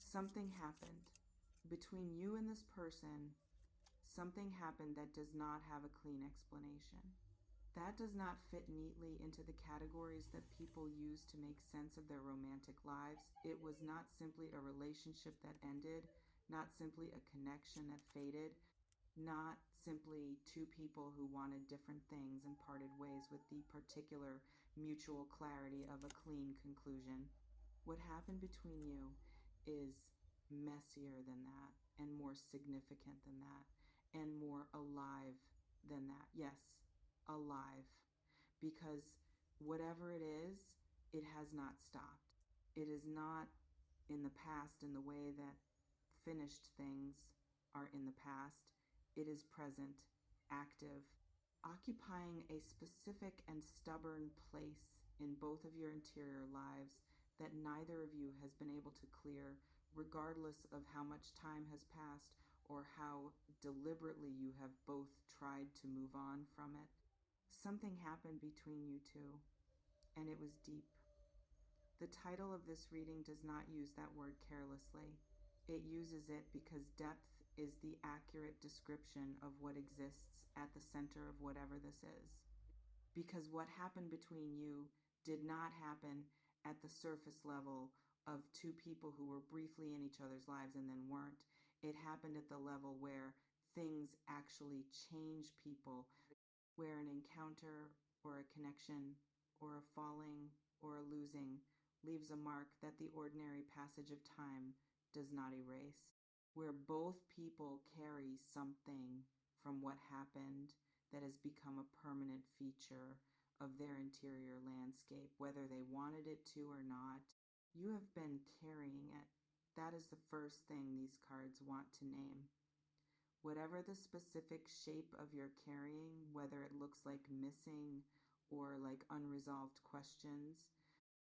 Something happened between you and this person. Something happened that does not have a clean explanation. That does not fit neatly into the categories that people use to make sense of their romantic lives. It was not simply a relationship that ended, not simply a connection that faded, not simply two people who wanted different things and parted ways with the particular mutual clarity of a clean conclusion. What happened between you is messier than that, and more significant than that, and more alive than that. Yes, alive. Because whatever it is, it has not stopped. It is not in the past in the way that finished things are in the past. It is present, active, occupying a specific and stubborn place in both of your interior lives that neither of you has been able to clear, regardless of how much time has passed or how deliberately you have both tried to move on from it. Something happened between you two, and it was deep. The title of this reading does not use that word carelessly. It uses it because depth is the accurate description of what exists at the center of whatever this is. Because what happened between you did not happen at the surface level of two people who were briefly in each other's lives and then weren't. It happened at the level where things actually change people, where an encounter or a connection or a falling or a losing leaves a mark that the ordinary passage of time does not erase, where both people carry something from what happened that has become a permanent feature of their interior landscape, whether they wanted it to or not. You have been carrying it. That is the first thing these cards want to name. Whatever the specific shape of your carrying, whether it looks like missing or like unresolved questions,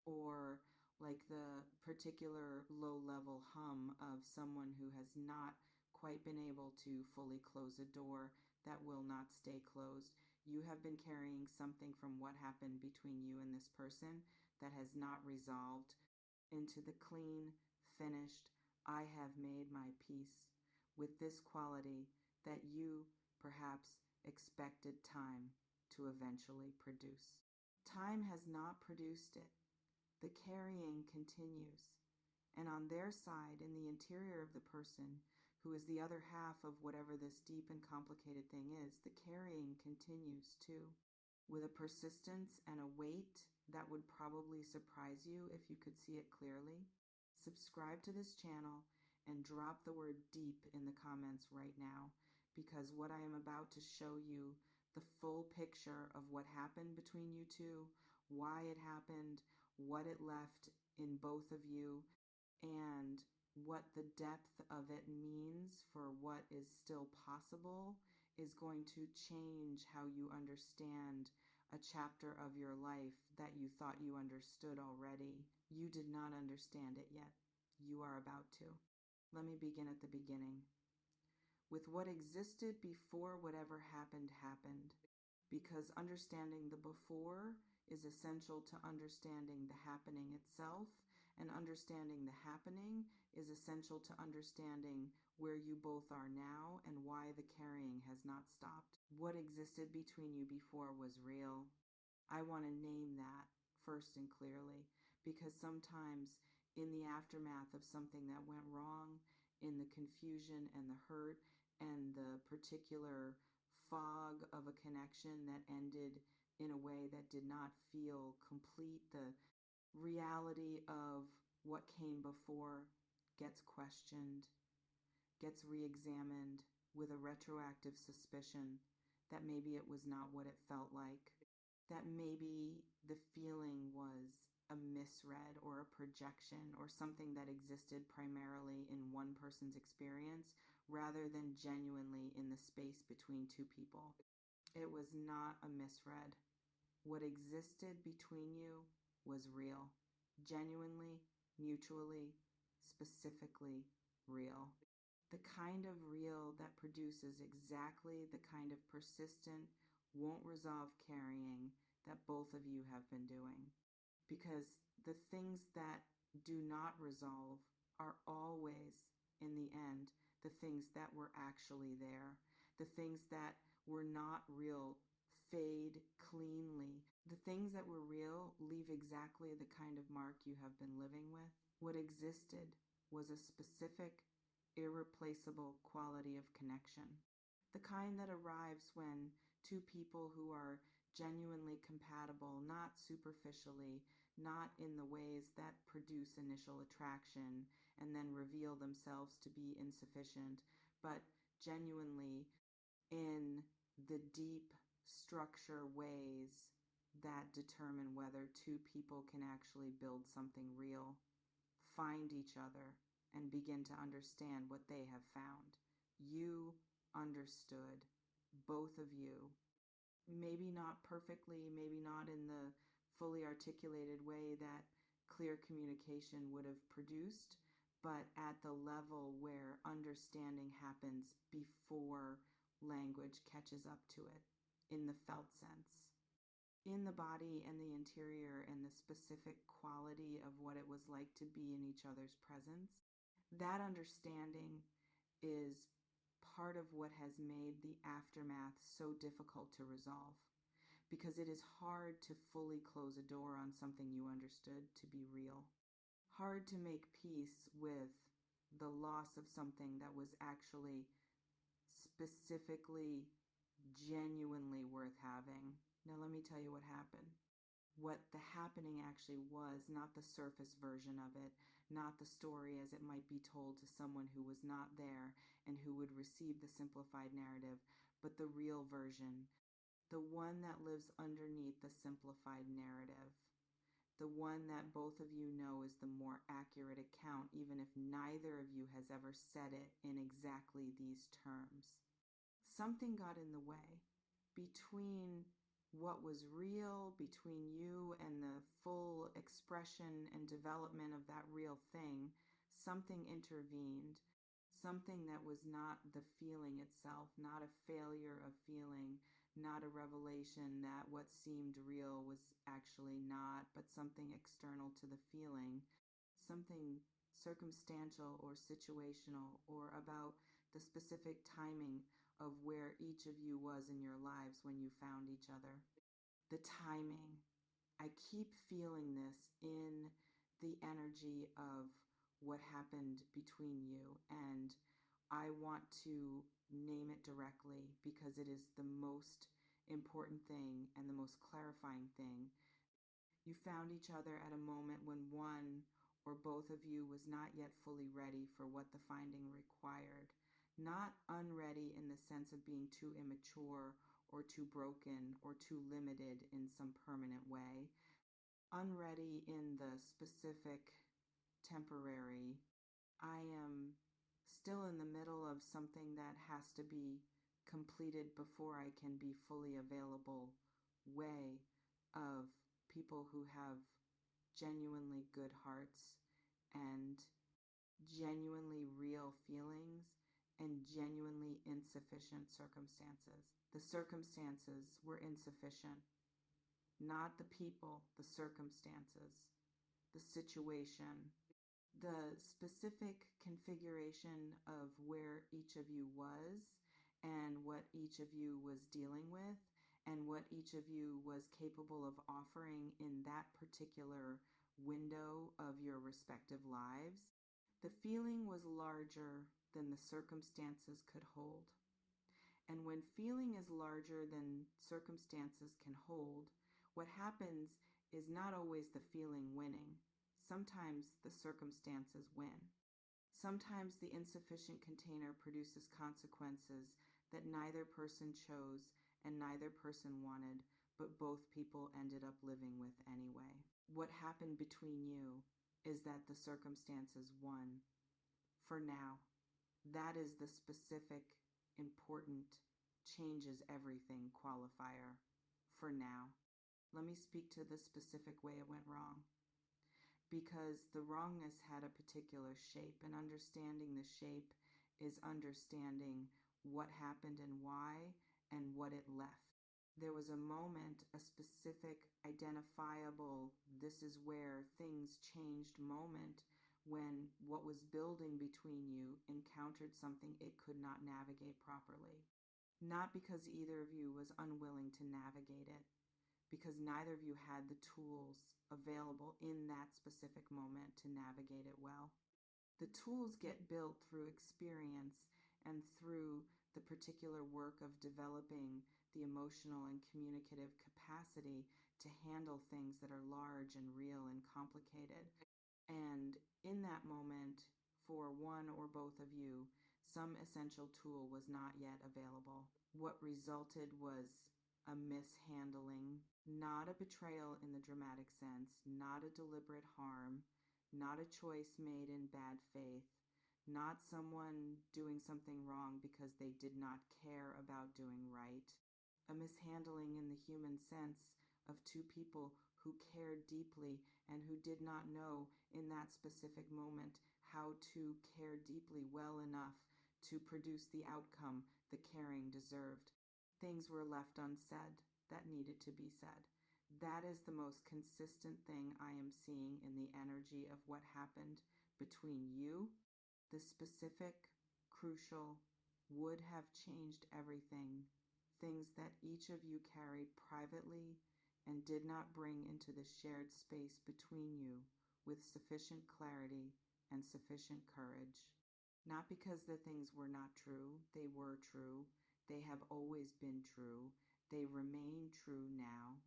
or like the particular low-level hum of someone who has not quite been able to fully close a door that will not stay closed. You have been carrying something from what happened between you and this person that has not resolved into the clean, finished, I have made my peace with this quality that you perhaps expected time to eventually produce. Time has not produced it. The carrying continues. And on their side, in the interior of the person, who is the other half of whatever this deep and complicated thing is, the carrying continues too, with a persistence and a weight that would probably surprise you if you could see it clearly. Subscribe to this channel and drop the word deep in the comments right now, because what I am about to show you, the full picture of what happened between you two, why it happened, what it left in both of you, and what the depth of it means for what is still possible, is going to change how you understand a chapter of your life that you thought you understood already. You did not understand it yet. You are about to. Let me begin at the beginning. With what existed before whatever happened happened, because understanding the before is essential to understanding the happening itself, and understanding the happening is essential to understanding where you both are now and why the carrying has not stopped. What existed between you before was real. I want to name that first and clearly, because sometimes in the aftermath of something that went wrong, in the confusion and the hurt and the particular fog of a connection that ended in a way that did not feel complete, the reality of what came before gets questioned, gets re-examined with a retroactive suspicion that maybe it was not what it felt like, that maybe the feeling was a misread or a projection or something that existed primarily in one person's experience rather than genuinely in the space between two people. It was not a misread. What existed between you was real, genuinely, mutually, specifically real. The kind of real that produces exactly the kind of persistent, won't resolve carrying that both of you have been doing. Because the things that do not resolve are always, in the end, the things that were actually there. The things that were not real fade cleanly. The things that were real leave exactly the kind of mark you have been living with. What existed was a specific, irreplaceable quality of connection. The kind that arrives when two people who are genuinely compatible, not superficially, not in the ways that produce initial attraction and then reveal themselves to be insufficient, but genuinely in the deep structure ways that determine whether two people can actually build something real, find each other, and begin to understand what they have found. You understood, both of you. Maybe not perfectly, maybe not in the fully articulated way that clear communication would have produced, but at the level where understanding happens before language catches up to it, in the felt sense. In the body and the interior and the specific quality of what it was like to be in each other's presence. That understanding is part of what has made the aftermath so difficult to resolve, because it is hard to fully close a door on something you understood to be real. Hard to make peace with the loss of something that was actually specifically, genuinely worth having. Now, let me tell you what happened. What the happening actually was, not the surface version of it, not the story as it might be told to someone who was not there and who would receive the simplified narrative, but the real version, the one that lives underneath the simplified narrative, the one that both of you know is the more accurate account, even if neither of you has ever said it in exactly these terms. Something got in the way between what was real, between you and the full expression and development of that real thing. Something intervened, something that was not the feeling itself, not a failure of feeling, not a revelation that what seemed real was actually not, but something external to the feeling, something circumstantial or situational, or about the specific timing of where each of you was in your lives when you found each other. The timing. I keep feeling this in the energy of what happened between you, and I want to name it directly because it is the most important thing and the most clarifying thing. You found each other at a moment when one or both of you was not yet fully ready for what the finding required. Not unready in the sense of being too immature or too broken or too limited in some permanent way. Unready in the specific temporary. I am still in the middle of something that has to be completed before I can be fully available way of people who have genuinely good hearts and genuinely real feelings and genuinely insufficient circumstances. The circumstances were insufficient, not the people, the circumstances, the situation, the specific configuration of where each of you was and what each of you was dealing with and what each of you was capable of offering in that particular window of your respective lives. The feeling was larger than the circumstances could hold. And when feeling is larger than circumstances can hold, what happens is not always the feeling winning. Sometimes the circumstances win. Sometimes the insufficient container produces consequences that neither person chose and neither person wanted, but both people ended up living with anyway. What happened between you is that the circumstances won. For now, that is the specific, important, changes everything qualifier. For now. Let me speak to the specific way it went wrong. Because the wrongness had a particular shape, and understanding the shape is understanding what happened and why and what it left. There was a moment, a specific, identifiable, this is where things changed moment when what was building between you encountered something it could not navigate properly. Not because either of you was unwilling to navigate it, because neither of you had the tools available in that specific moment to navigate it well. The tools get built through experience and through the particular work of developing the emotional and communicative capacity to handle things that are large and real and complicated. And in that moment, for one or both of you, some essential tool was not yet available. What resulted was a mishandling, not a betrayal in the dramatic sense, not a deliberate harm, not a choice made in bad faith, not someone doing something wrong because they did not care about doing right. A mishandling in the human sense of two people who cared deeply and who did not know in that specific moment how to care deeply well enough to produce the outcome the caring deserved. Things were left unsaid that needed to be said. That is the most consistent thing I am seeing in the energy of what happened between you. The specific, crucial, would have changed everything. Things that each of you carried privately and did not bring into the shared space between you with sufficient clarity and sufficient courage. Not because the things were not true, they were true. They have always been true. They remain true now.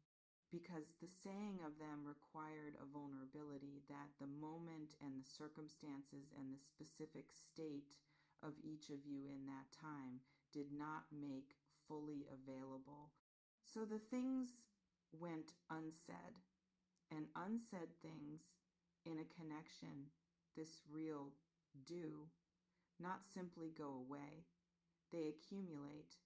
Because the saying of them required a vulnerability that the moment and the circumstances and the specific state of each of you in that time did not make fully available. So the things went unsaid, and unsaid things in a connection, this real do, not simply go away. They accumulate,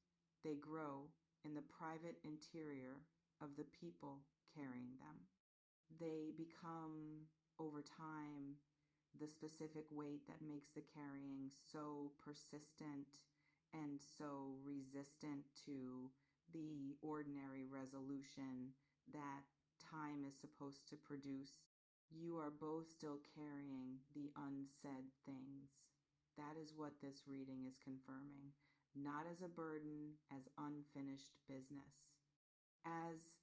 they grow in the private interior of the people carrying them. They become, over time, the specific weight that makes the carrying so persistent and so resistant to the ordinary resolution that time is supposed to produce. You are both still carrying the unsaid things. That is what this reading is confirming. Not as a burden, as unfinished business. As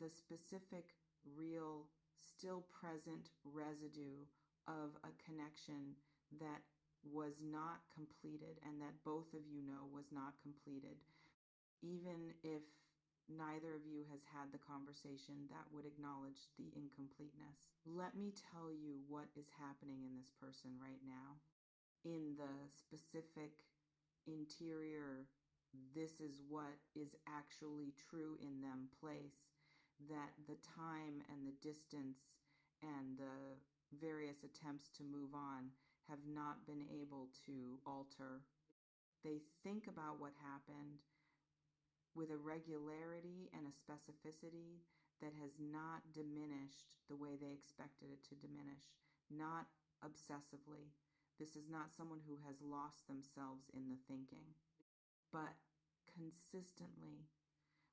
the specific, real, still present residue of a connection that was not completed and that both of you know was not completed. Even if neither of you has had the conversation that would acknowledge the incompleteness. Let me tell you what is happening in this person right now. In the specific interior, this is what is actually true in them place, that the time and the distance and the various attempts to move on have not been able to alter. They think about what happened with a regularity and a specificity that has not diminished the way they expected it to diminish, not obsessively. This is not someone who has lost themselves in the thinking, but consistently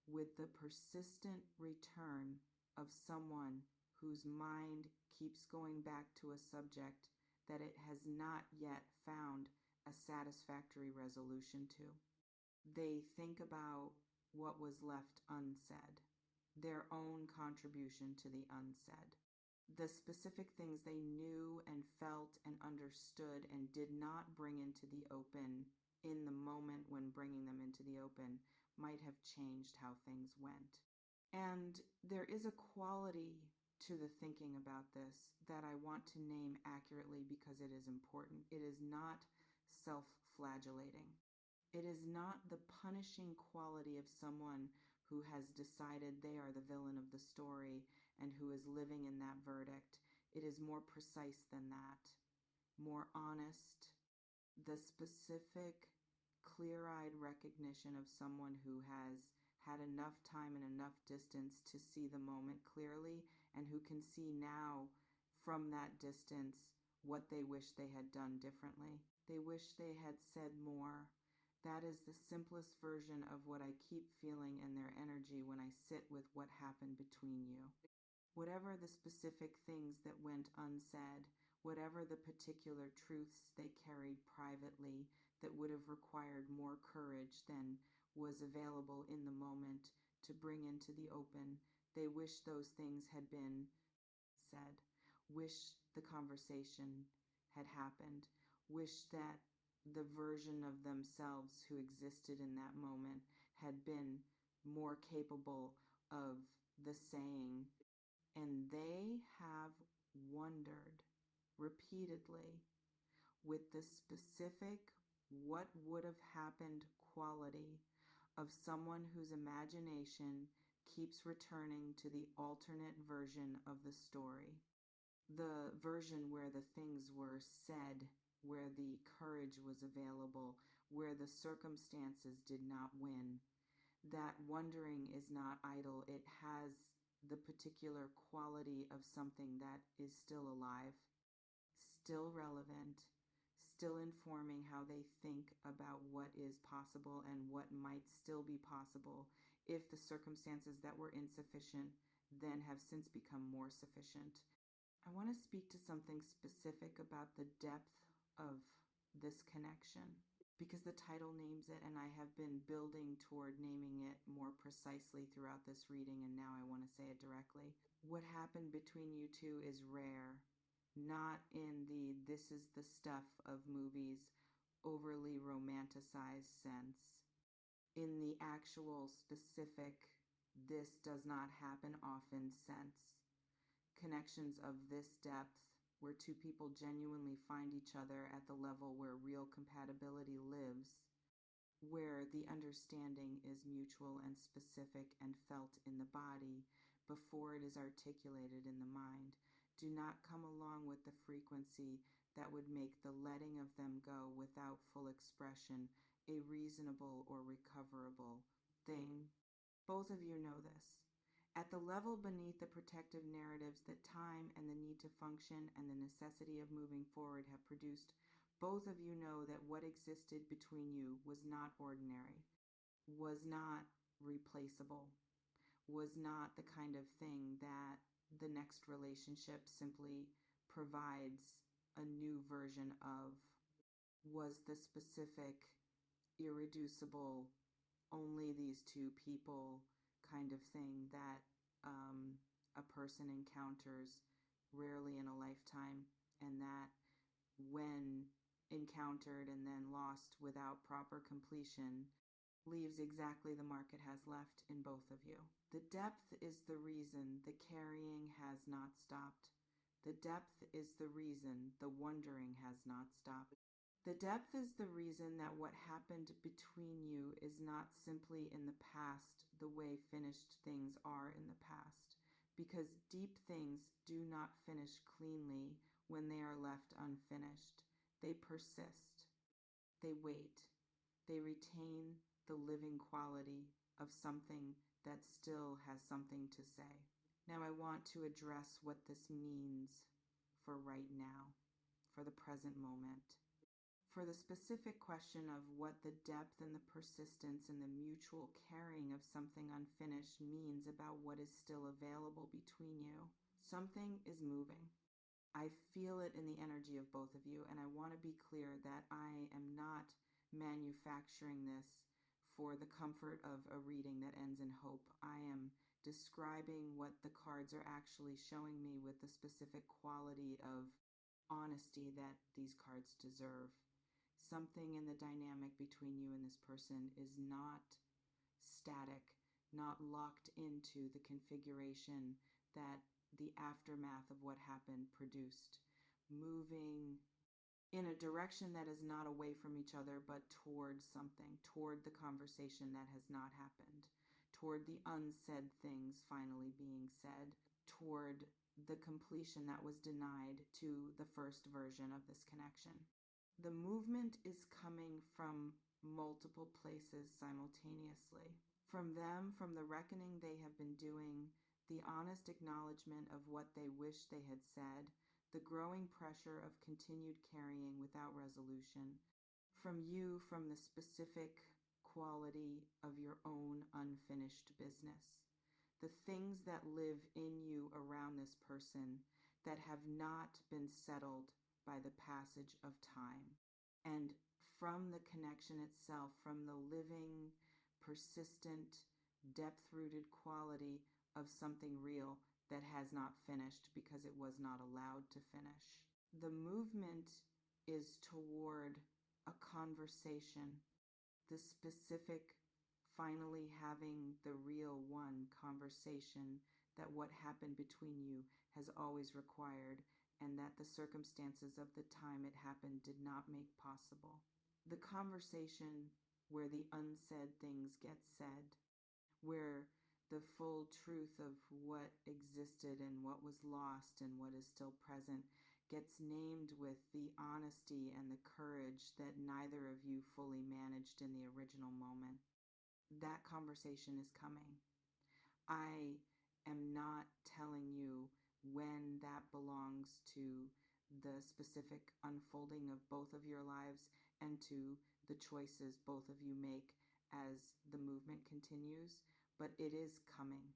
with the persistent return of someone whose mind keeps going back to a subject that it has not yet found a satisfactory resolution to. They think about what was left unsaid, their own contribution to the unsaid, the specific things they knew and felt and understood and did not bring into the open in the moment when bringing them into the open might have changed how things went. And there is a quality to the thinking about this that I want to name accurately because it is important. It is not self-flagellating. It is not the punishing quality of someone who has decided they are the villain of the story and who is living in that verdict. It is more precise than that, more honest, the specific, clear-eyed recognition of someone who has had enough time and enough distance to see the moment clearly and who can see now from that distance what they wish they had done differently. They wish they had said more. That is the simplest version of what I keep feeling in their energy when I sit with what happened between you. Whatever the specific things that went unsaid, whatever the particular truths they carried privately that would have required more courage than was available in the moment to bring into the open. They wish those things had been said, wish the conversation had happened, wish that the version of themselves who existed in that moment had been more capable of the saying. And they have wondered repeatedly with the specific what would have happened quality of someone whose imagination keeps returning to the alternate version of the story, the version where the things were said, where the courage was available, where the circumstances did not win. That wondering is not idle. It has the particular quality of something that is still alive, still relevant, still informing how they think about what is possible and what might still be possible if the circumstances that were insufficient then have since become more sufficient. I want to speak to something specific about the depth of this connection because the title names it, and I have been building toward naming it more precisely throughout this reading, and now I want to say it directly. What happened between you two is rare, not in the this is the stuff of movies overly romanticized sense, in the actual specific this does not happen often sense. Connections of this depth, where two people genuinely find each other at the level where real compatibility lives, where the understanding is mutual and specific and felt in the body before it is articulated in the mind, do not come along with the frequency that would make the letting of them go without full expression a reasonable or recoverable thing. Both of you know this. At the level beneath the protective narratives that time and the need to function and the necessity of moving forward have produced, both of you know that what existed between you was not ordinary, was not replaceable, was not the kind of thing that the next relationship simply provides a new version of, was the specific, irreducible, only these two people kind of thing that a person encounters rarely in a lifetime, and that when encountered and then lost without proper completion leaves exactly the mark it has left in both of you. The depth is the reason the carrying has not stopped. The depth is the reason the wondering has not stopped. The depth is the reason that what happened between you is not simply in the past the way finished things are in the past, because deep things do not finish cleanly when they are left unfinished. They persist. They wait. They retain the living quality of something that still has something to say. Now I want to address what this means for right now, for the present moment. For the specific question of what the depth and the persistence and the mutual carrying of something unfinished means about what is still available between you, something is moving. I feel it in the energy of both of you, and I want to be clear that I am not manufacturing this for the comfort of a reading that ends in hope. I am describing what the cards are actually showing me with the specific quality of honesty that these cards deserve. Something in the dynamic between you and this person is not static, not locked into the configuration that the aftermath of what happened produced, moving in a direction that is not away from each other, but toward something, toward the conversation that has not happened, toward the unsaid things finally being said, toward the completion that was denied to the first version of this connection. The movement is coming from multiple places simultaneously. From them, from the reckoning they have been doing, the honest acknowledgement of what they wish they had said, the growing pressure of continued carrying without resolution. From you, from the specific quality of your own unfinished business. The things that live in you around this person that have not been settled by the passage of time. And from the connection itself, from the living, persistent, depth-rooted quality of something real that has not finished because it was not allowed to finish. The movement is toward a conversation, the specific finally having the real one conversation that what happened between you has always required, and that the circumstances of the time it happened did not make possible. The conversation where the unsaid things get said, where the full truth of what existed and what was lost and what is still present gets named with the honesty and the courage that neither of you fully managed in the original moment. That conversation is coming. I am not telling you when that belongs to the specific unfolding of both of your lives and to the choices both of you make as the movement continues, but it is coming.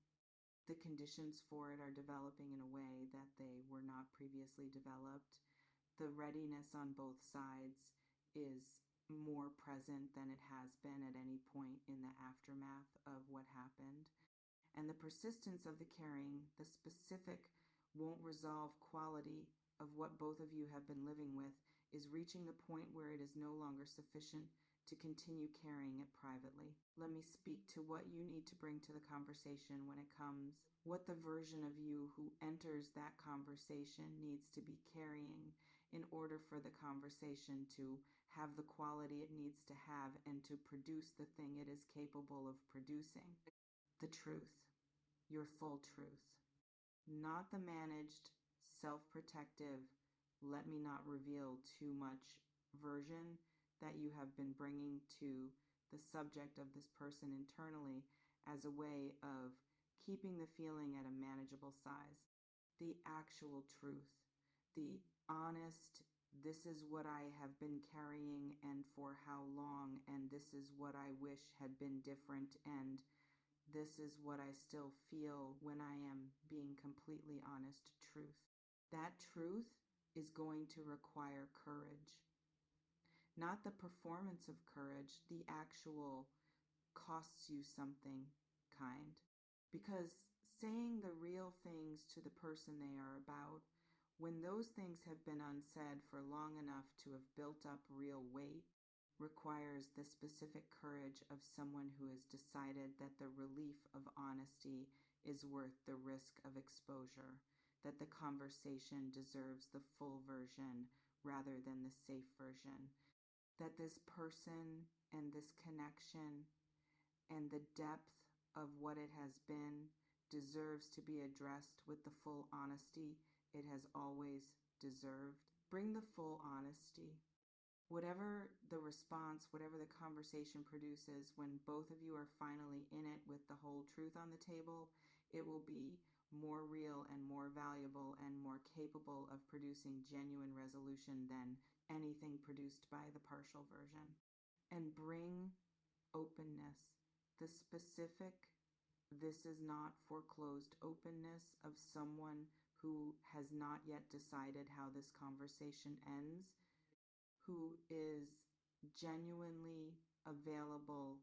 The conditions for it are developing in a way that they were not previously developed. The readiness on both sides is more present than it has been at any point in the aftermath of what happened. And the persistence of the caring, the specific won't resolve quality of what both of you have been living with, is reaching the point where it is no longer sufficient to continue carrying it privately. Let me speak to what you need to bring to the conversation when it comes, what the version of you who enters that conversation needs to be carrying in order for the conversation to have the quality it needs to have and to produce the thing it is capable of producing. The truth, your full truth, not the managed, self-protective, let me not reveal too much version that you have been bringing to the subject of this person internally as a way of keeping the feeling at a manageable size. The actual truth, the honest, this is what I have been carrying and for how long, and this is what I wish had been different, and this is what I still feel when I am being completely honest truth. That truth is going to require courage. Not the performance of courage, the actual costs you something kind. Because saying the real things to the person they are about, when those things have been unsaid for long enough to have built up real weight, requires the specific courage of someone who has decided that the relief of honesty is worth the risk of exposure, that the conversation deserves the full version rather than the safe version, that this person and this connection and the depth of what it has been deserves to be addressed with the full honesty it has always deserved. Bring the full honesty. Whatever the response, whatever the conversation produces, when both of you are finally in it with the whole truth on the table, it will be more real and more valuable and more capable of producing genuine resolution than anything produced by the partial version. And bring openness, the specific, this is not foreclosed openness of someone who has not yet decided how this conversation ends, who is genuinely available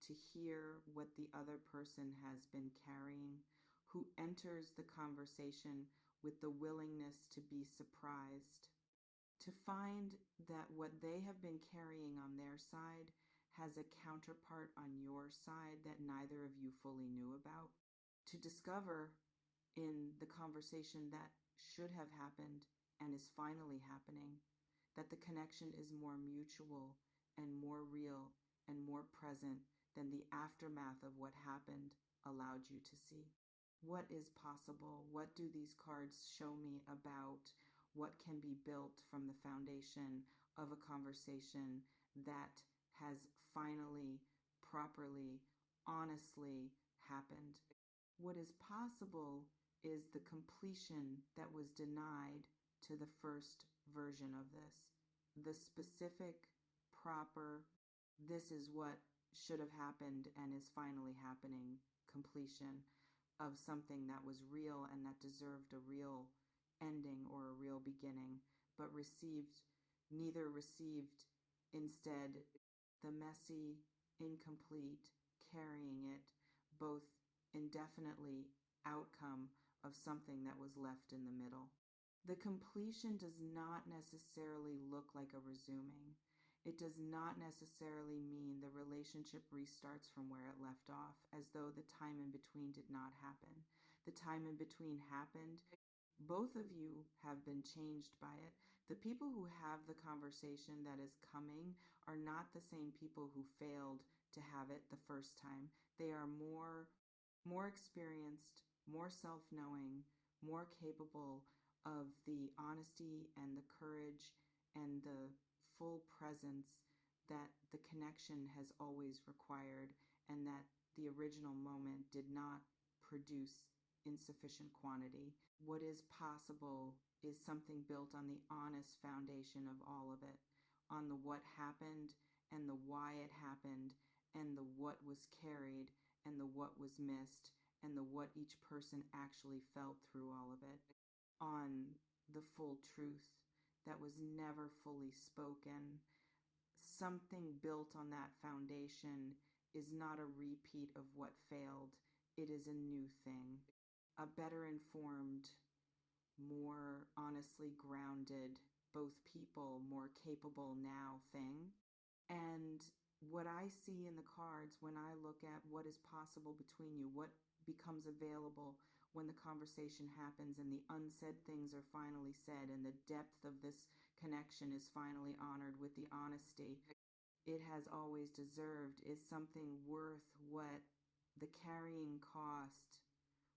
to hear what the other person has been carrying, who enters the conversation with the willingness to be surprised, to find that what they have been carrying on their side has a counterpart on your side that neither of you fully knew about, to discover in the conversation that should have happened and is finally happening that the connection is more mutual and more real and more present than the aftermath of what happened allowed you to see. What is possible? What do these cards show me about what can be built from the foundation of a conversation that has finally, properly, honestly happened? What is possible is the completion that was denied to the first version of this. The specific, proper, this is what should have happened and is finally happening completion of something that was real and that deserved a real ending or a real beginning, but neither received, instead, the messy, incomplete, carrying it, both indefinitely outcome of something that was left in the middle. The completion does not necessarily look like a resuming. It does not necessarily mean the relationship restarts from where it left off, as though the time in between did not happen. The time in between happened. Both of you have been changed by it. The people who have the conversation that is coming are not the same people who failed to have it the first time. They are more experienced, more self-knowing, more capable of the honesty and the courage and the full presence that the connection has always required, and that the original moment did not produce insufficient quantity. What is possible is something built on the honest foundation of all of it, on the what happened and the why it happened, and the what was carried and the what was missed, and the what each person actually felt through all of it, on the full truth that was never fully spoken. Something built on that foundation is not a repeat of what failed. It is a new thing, a better informed, more honestly grounded, both people more capable now thing. And what I see in the cards when I look at what is possible between you, what becomes available when the conversation happens and the unsaid things are finally said and the depth of this connection is finally honored with the honesty it has always deserved, is something worth what the carrying cost,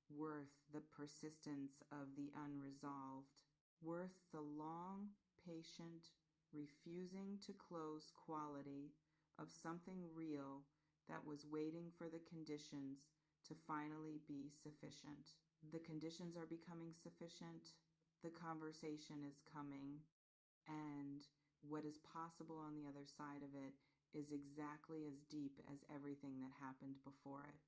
worth the persistence of the unresolved, worth the long, patient, refusing to close quality of something real that was waiting for the conditions to finally be sufficient. The conditions are becoming sufficient. The conversation is coming. And what is possible on the other side of it is exactly as deep as everything that happened before it.